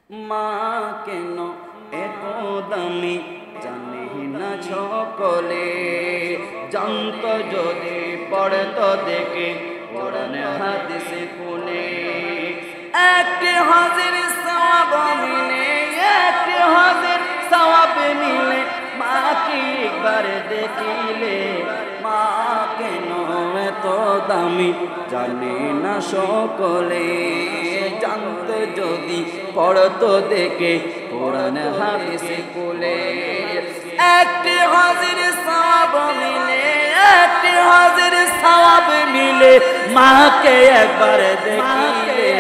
মা কেন এত দামি জানি না সকলে, জানত যদি পড়তো দেখে কোরআন হাদিস কোলে। একটি হাজির সওয়াব মিলে, একটি হাজির সওয়াব মিলে, মাকে একবার দেখিলে। মা কেন এত দামি জানে না সকলে, জানত যদি পড়তো দেখে কোরআন হাদিস কোলে। একটি হাজির সওয়াব মিলে, একটি হাজির সওয়াব মিলে, মাকে একবার দেখিলে।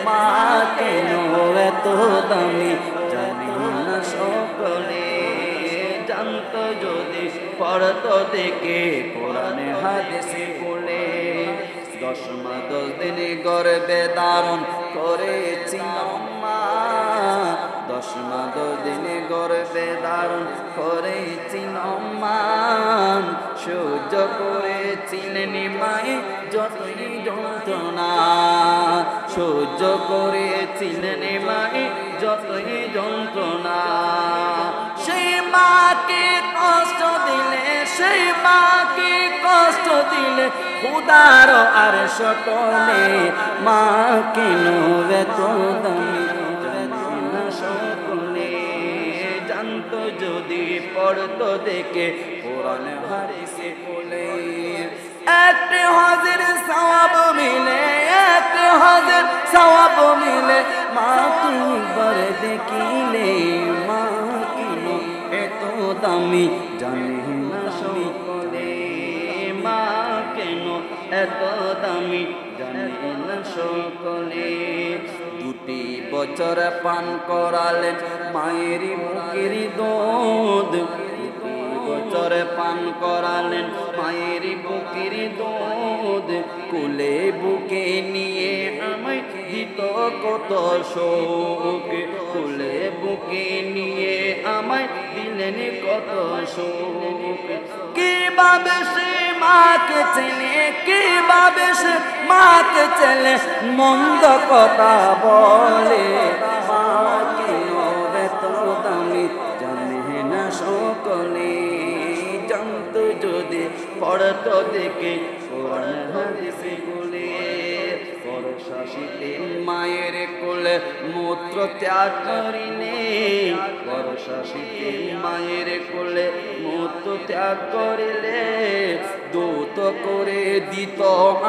মা কেন এত দামি জানে না সকলে, জানত যদি পড়তো দেখে কোরআন হাদিস কোলে। 10 মাস 10 দিন গর্ভে ধারণ করেছি মা, 10 মাস 10 দিন গর্ভে ধারণ করেছি মা। সহ্য করেছিলেন মায়ে যতই যন্ত্রণা, সহ্য করেছিলেন মায়ে যতই যন্ত্রণা। সেই মাকে কষ্ট দিলে, সেই মাকে কষ্ট দিলে খুদার আর সকলে। মা কেন এত দামি জানে না সকলে, জানত যদি পড়তো দেখে কোরআন হাদিস কোলে। একটি হাজির সওয়াব মিলে, একটি হাজির সওয়াব মিলে, মাকে একবার দেখিলে। মা কেন এত দামি জানে না সকলে, মা কেন এত দামি জানে না সকলে। 2 বছর পান করালেন মায়ের বুকের দুধ, 2 বছর পান করালেন মায়ের বুকের দুধ। কোলে বুকে নিয়ে আমায় দিত কত শোক, কোলে বুকে নিয়ে আমায় দিলেন কত শোক। কিভাবে সে মাকে চেনে, কিভাবে সে মাকে চেনে, মন্দ কথা বলে। মা কেন এত দামি জানে না সকলে, জানত যদি পড়তো দেখে কোরআন হাদিস কোলে। পরশাসিতে মায়ের কোলে মূত্র ত্যাগ করিলে, পরশাসিতে মায়ের কোলে মূত্র ত্যাগ করিলে। দূত করে দিত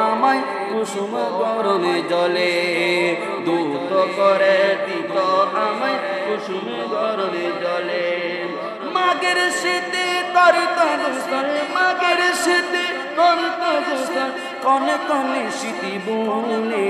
আমায় কুসুম গরমে জলে, দূত করে দিত আমায় কুসুম গরমে জলে। মাগের শীতে করিত গোসল, মাগের শীতে করিত গোসল, কনে কনে শীতি বলে।